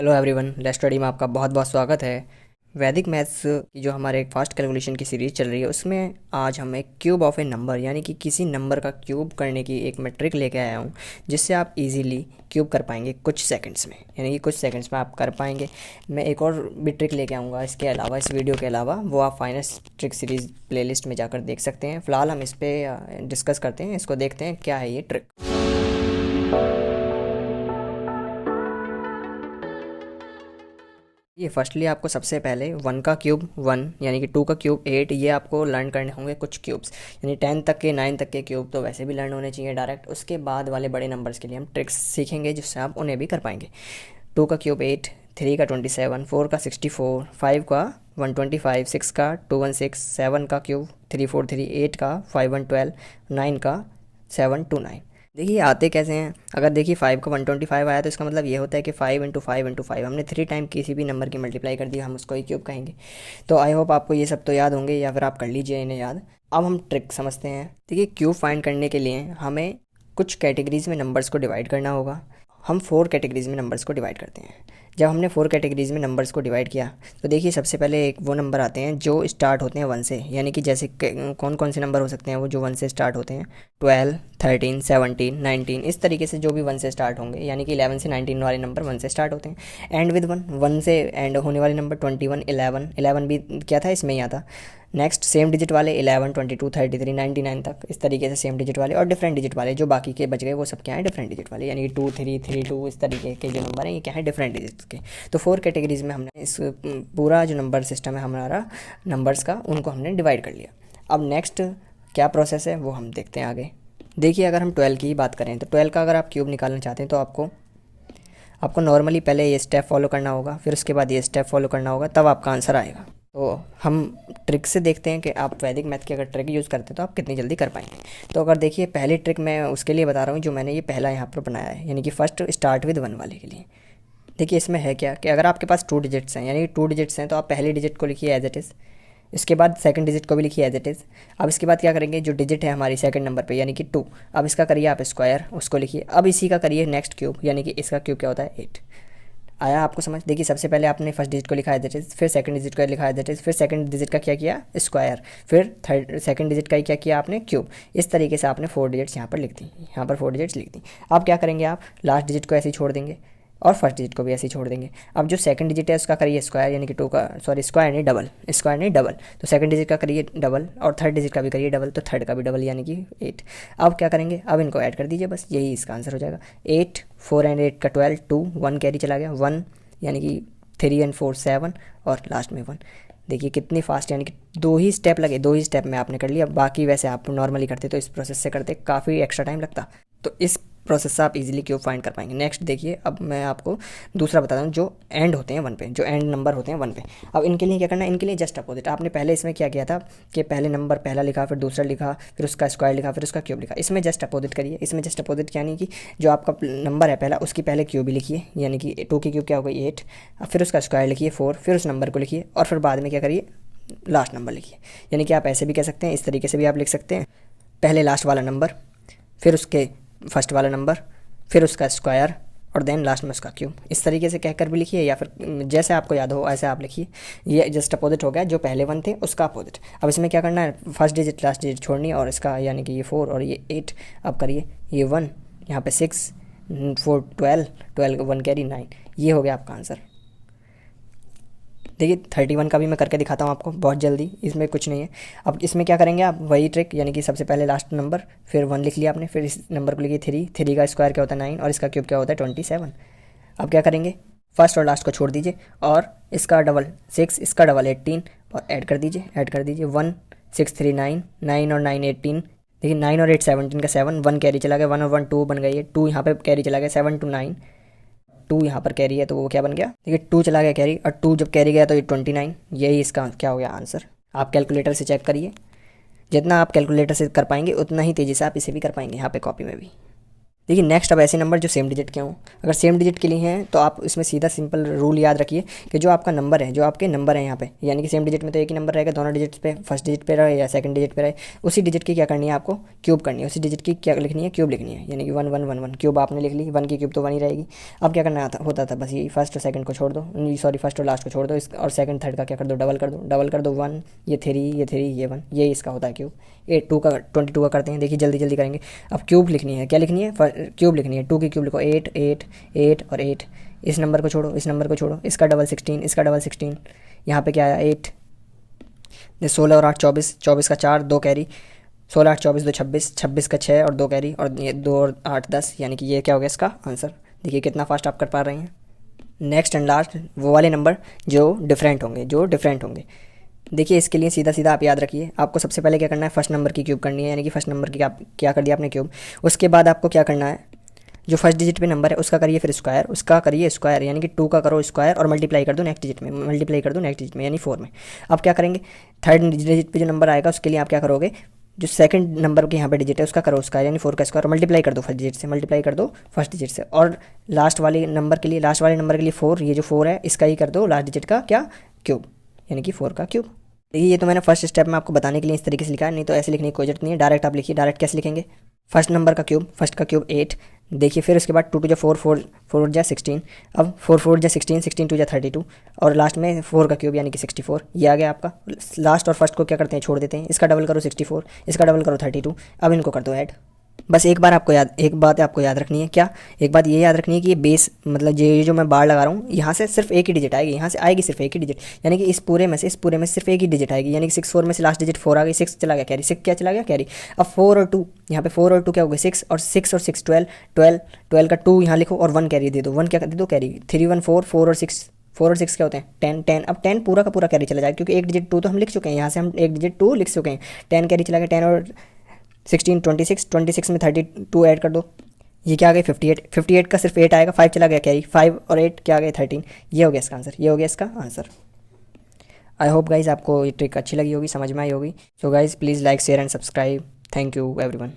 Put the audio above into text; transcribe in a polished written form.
Hello everyone, let's study में आपका बहुत बहुत स्वागत है। वैदिक मैथ्स की जो हमारे एक फास्ट कैलकुलेशन की सीरीज़ चल रही है उसमें आज हम एक क्यूब ऑफ ए नंबर यानी कि किसी नंबर का क्यूब करने की एक मैं ट्रिक लेके आया हूँ, जिससे आप इजीली क्यूब कर पाएंगे कुछ सेकंड्स में, यानी कि कुछ सेकंड्स में आप कर पाएंगे। मैं एक और भी ट्रिक लेके आऊँगा इसके अलावा, इस वीडियो के अलावा, वो आप फाइनेंस ट्रिक सीरीज़ प्लेलिस्ट में जाकर देख सकते हैं। फ़िलहाल हम इस पर डिस्कस करते हैं, इसको देखते हैं क्या है ये ट्रिक। ये फर्स्टली आपको सबसे पहले वन का क्यूब वन, यानी कि टू का क्यूब एट, ये आपको लर्न करने होंगे कुछ क्यूब्स, यानी 10 तक के 9 तक के क्यूब तो वैसे भी लर्न होने चाहिए डायरेक्ट। उसके बाद वाले बड़े नंबर्स के लिए हम ट्रिक्स सीखेंगे जिससे आप उन्हें भी कर पाएंगे। टू का क्यूब एट, थ्री का 27, फोर का 64, फाइव का 125, सिक्स का 216, सेवन का क्यूब 343, एट का 5112, नाइन का 729। देखिए आते कैसे हैं। अगर देखिए 5 का 125 आया तो इसका मतलब ये होता है कि 5 × 5 × 5 हमने 3 टाइम किसी भी नंबर की मल्टीप्लाई कर दी, हम उसको ही क्यूब कहेंगे। तो आई होप आपको ये सब तो याद होंगे, या फिर आप कर लीजिए इन्हें याद। अब हम ट्रिक समझते हैं। देखिए क्यूब फाइंड करने के लिए हमें कुछ कैटेगरीज में नंबर्स को डिवाइड करना होगा। हम 4 कैटेगरीज में नंबर्स को डिवाइड करते हैं। जब हमने 4 कैटेगरीज में नंबर्स को डिवाइड किया तो देखिए सबसे पहले एक वो नंबर आते हैं जो स्टार्ट होते हैं 1 से, यानी कि जैसे कौन कौन से नंबर हो सकते हैं वो जो 1 से स्टार्ट होते हैं। 12, 13, 17, 19, इस तरीके से जो भी 1 से स्टार्ट होंगे, यानी कि 11 से 19 वाले नंबर 1 से स्टार्ट होते हैं। एंड विद वन, 1 से एंड होने वाले नंबर 21, 11, 11 भी क्या था, इसमें ही आता। नेक्स्ट सेम डिजिट वाले 11, 22, 33, 99 तक, इस तरीके से सेम डिजिट वाले। और डिफरेंट डिजिट वाले जो बाकी के बच गए वो सब क्या है, डिफरेंट डिजिट वाले, यानी कि 2, 3, 3, 2, इस तरीके के जो नंबर हैं ये क्या है, डिफरेंट डिजिट के। तो 4 कैटेगरीज में हमने इस पूरा जो नंबर सिस्टम है हमारा नंबर्स का, उनको हमने डिवाइड कर लिया। अब नेक्स्ट क्या प्रोसेस है वो हम देखते हैं आगे। देखिए अगर हम 12 की ही बात करें तो 12 का अगर आप क्यूब निकालना चाहते हैं तो आपको नॉर्मली पहले ये स्टेप फॉलो करना होगा, फिर उसके बाद ये स्टेप फॉलो करना होगा, तब आपका आंसर आएगा। तो हम ट्रिक से देखते हैं कि आप वैदिक मैथ की अगर ट्रिक यूज़ करते हैं तो आप कितनी जल्दी कर पाएंगे। तो अगर देखिए पहली ट्रिक मैं उसके लिए बता रहा हूँ जो मैंने ये पहला यहाँ पर बनाया है, यानी कि फर्स्ट स्टार्ट विद वन वाले के लिए। देखिए इसमें है क्या कि अगर आपके पास 2 डिजिट्स हैं, यानी कि 2 डिजिट्स हैं, तो आप पहले डिजिट को लिखिए एज इट इज़, इसके बाद सेकंड डिजिट को भी लिखिए एज इट इज़। अब इसके बाद क्या करेंगे, जो डिजिट है हमारी सेकंड नंबर पे यानी कि 2, अब इसका करिए आप स्क्वायर, उसको लिखिए। अब इसी का करिए नेक्स्ट क्यूब, यानी कि इसका क्यूब क्या होता है, 8। आया आपको समझ। देखिए सबसे पहले आपने फर्स्ट डिजिट को लिखा एज इट इज़, फिर सेकंड डिजिट को लिखा एज इट इज़, फिर सेकंड डिजिट का क्या किया, स्क्वायर, फिर थर्ड सेकंड डिजिट का ही क्या किया आपने, क्यूब। इस तरीके से आपने 4 डिजिट्स यहाँ पर लिख दी, यहाँ पर 4 डिजिट्स लिख दी। अब क्या करेंगे, आप लास्ट डिजिट को ऐसे ही छोड़ देंगे और फर्स्ट डिजिट को भी ऐसे ही छोड़ देंगे। अब जो सेकंड डिजिट है उसका करिए स्क्वायर, यानी कि 2 का, सॉरी स्क्वायर नहीं डबल, स्क्वायर नहीं डबल, तो सेकंड डिजिट का करिए डबल और थर्ड डिजिट का भी करिए डबल, तो थर्ड का भी डबल यानी कि 8। अब क्या करेंगे, अब इनको ऐड कर दीजिए, बस यही इसका आंसर हो जाएगा। 8, 4 एंड 8 का 12, 2, 1 कैरी चला गया, 1 यानी कि 3 एंड 4 7 और लास्ट में 1। देखिए कितनी फास्ट, यानी कि 2 ही स्टेप लगे, 2 ही स्टेप में आपने कर लिया। बाकी वैसे आप नॉर्मली करते तो इस प्रोसेस से करते काफ़ी एक्स्ट्रा टाइम लगता, तो इस प्रोसेस से आप इजीली क्यूब फाइंड कर पाएंगे। नेक्स्ट देखिए अब मैं आपको दूसरा बताता हूँ, जो एंड होते हैं 1 पे, जो एंड नंबर होते हैं 1 पे। अब इनके लिए क्या करना है, इनके लिए जस्ट अपोजिट। आपने पहले इसमें क्या किया था कि पहले नंबर पहला लिखा, फिर दूसरा लिखा, फिर उसका स्क्वायर लिखा, फिर उसका क्यूब लिखा। इसमें जस्ट अपोजिट करिए। इसमें जस्ट अपोजिट यानी कि जो आपका नंबर है पहला उसकी पहले क्यूब ही लिखिए, यानी कि 2 की क्यूब क्या हो गई 8, फिर उसका स्क्वायर लिखिए 4, फिर उस नंबर को लिखिए और फिर बाद में क्या करिए, लास्ट नंबर लिखिए। यानी कि आप ऐसे भी कह सकते हैं, इस तरीके से भी आप लिख सकते हैं, पहले लास्ट वाला नंबर, फिर उसके फर्स्ट वाला नंबर, फिर उसका स्क्वायर और देन लास्ट में उसका क्यूब। इस तरीके से कहकर भी लिखिए, या फिर जैसे आपको याद हो ऐसे आप लिखिए। ये जस्ट अपोजिट हो गया, जो पहले 1 थे उसका अपोजिट। अब इसमें क्या करना है, फर्स्ट डिजिट लास्ट डिजिट छोड़नी है और इसका यानी कि ये 4 और ये 8। अब करिए ये 1, यहाँ पे 6, 4 12, 12 1 कैरी 9, ये हो गया आपका आंसर। देखिए 31 का भी मैं करके दिखाता हूँ आपको बहुत जल्दी, इसमें कुछ नहीं है। अब इसमें क्या करेंगे आप, वही ट्रिक, यानी कि सबसे पहले लास्ट नंबर, फिर 1 लिख लिया आपने, फिर इस नंबर को लिखिए 3, 3 का स्क्वायर क्या होता है 9 और इसका क्यूब क्या होता है 27। अब क्या करेंगे, फर्स्ट और लास्ट को छोड़ दीजिए और इसका डबल 6, इसका डबल 18 और ऐड कर दीजिए, 1 6 3 9, 9 और 9 18। देखिए 9 और 8 17 का 7, 1 कैरी चला गया, 1 और 1 2 बन गई है, 2 यहाँ पे कैरी चला गया, 7 to 9, 2 यहाँ पर कैरी है तो वो क्या बन गया, देखिए 2 चला गया कैरी, और 2 जब कैरी गया तो ये 29। यही इसका क्या हो गया आंसर। आप कैलकुलेटर से चेक करिए, जितना आप कैलकुलेटर से कर पाएंगे उतना ही तेज़ी से आप इसे भी कर पाएंगे यहाँ पे कॉपी में भी। देखिए नेक्स्ट अब ऐसे नंबर जो सेम डिजिट के हों, अगर सेम डिजिट के लिए हैं तो आप इसमें सीधा सिंपल रूल याद रखिए कि जो आपका नंबर है, जो आपके नंबर है यहाँ पे, यानी कि सेम डिजिट में तो एक ही नंबर रहेगा दोनों डिजिट्स पे, फर्स्ट डिजिट पे रहे या सेकंड डिजिट पे रहे, उसी डिजिट की क्या करनी है आपको, क्यूब करनी है, उसी डिजिट की क्या लिखनी है, क्यूब लिखनी है, यानी कि 1 1 1 1 क्यूब आपने लिख ली, 1 की क्यूब तो 1 ही रहेगी। अब क्या करना होता था, बस यही फर्स्ट और सेकंड को छोड़ दो, सॉरी फर्स्ट और लास्ट को छोड़ दो, इस और सेकंड थर्ड का क्या कर दो, डबल कर दो 1, ये 3, ये 3, ये 1, ये इसका होता है क्यूब। 2 का 22 का करते हैं, देखिए जल्दी जल्दी करेंगे। अब क्यूब लिखनी है, क्या लिखनी है, क्यूब लिखनी है, 2 की क्यूब लिखो, 8 8 8 और 8, इस नंबर को छोड़ो, इस नंबर को छोड़ो, इसका डबल 16, इसका डबल 16, यहाँ पे क्या आया 8, 16 और 8 24, 24 का 4 2 कैरी, 16 8 24 2 26, 26 का 6 और 2 कैरी, और ये 2 और 8 10, यानी कि ये क्या हो गया इसका आंसर। देखिए कितना फास्ट आप कर पा रहे हैं। नेक्स्ट एंड लास्ट वो वाले नंबर जो डिफरेंट होंगे, देखिए इसके लिए सीधा सीधा आप याद रखिए, आपको सबसे पहले क्या करना है, फर्स्ट नंबर की क्यूब करनी है, यानी कि फर्स्ट नंबर की आप क्या कर दिया आपने क्यूब। उसके बाद आपको क्या करना है, जो फर्स्ट डिजिट पे नंबर है उसका करिए फिर स्क्वायर, उसका करिए स्क्वायर, यानी कि 2 का करो स्क्वायर और मल्टीप्लाई कर दो नेक्स्ट डिजिट में, यानी 4 में। अब क्या करेंगे, थर्ड डिजिट पे जो नंबर आएगा उसके लिए आप क्या करोगे, जो सेकंड नंबर के यहाँ पे डिजिट है उसका करो स्क्वायर, यानी 4 का स्क्वायर, मल्टीप्लाई कर दो फर्स्ट डिजिट से, और लास्ट वाले नंबर के लिए 4, ये जो 4 है इसका ही कर दो लास्ट डिजिट का क्या, क्यूब, यानी कि 4 का क्यूब। देखिए ये तो मैंने फर्स्ट स्टेप में आपको बताने के लिए इस तरीके से लिखा है, नहीं तो ऐसे लिखने की कोई जरूरत नहीं है, डायरेक्ट आप लिखिए। डायरेक्ट कैसे लिखेंगे, फर्स्ट नंबर का क्यूब, फर्स्ट का क्यूब 8, देखिए फिर उसके बाद 2 2 जा 4, 4 जा 16, अब 4 4 जा 16, 16 2 जा 32, और लास्ट में 4 का क्यूब यानी कि 64, ये आ गया आपका। लास्ट और फर्स्ट को क्या करते हैं, छोड़ देते हैं, इसका डबल करो 64, इसका डबल करो 32, अब इनको कर दो ऐड। बस एक बात आपको याद रखनी है, क्या, एक बात ये याद रखनी है कि ये बेस मतलब ये जो मैं बार लगा रहा हूँ यहाँ से सिर्फ एक ही डिजिट आएगी, यहाँ से आएगी सिर्फ एक ही डिजिट, यानी कि इस पूरे में से सिर्फ एक ही डिजिट आएगी, यानी कि 6 4 में से लास्ट डिजिट 4 आ गई, 6 चला गया कैरी, 6 क्या चला गया कैरी। अब 4 और 2 यहाँ पे 4 और 2 क्या हो गए 6, और 6 और 6 12, 12 का 2 यहाँ लिखो और 1 कैरी दे दो, 1 क्या दे दो कैरी, 3 1 4, 4 और 6 क्या होते हैं 10 10, अब 10 पूरा का पूरा कैरी चला जाएगा क्योंकि एक डिजिट 2 तो हम लिख चुके हैं, यहाँ से हम एक डिजिट 2 लिख चुके हैं, 10 कैरी चला गया, 10 और 16 26 में 32 ऐड कर दो, ये क्या आ गया 58 का सिर्फ 8 आएगा, 5 चला गया कैरी, 5 और 8 क्या आ गया 13, ये हो गया इसका आंसर, ये हो गया इसका आंसर। आई होप गाइज आपको ये ट्रिक अच्छी लगी होगी, समझ में आई होगी। So guys please like share and subscribe, thank you everyone.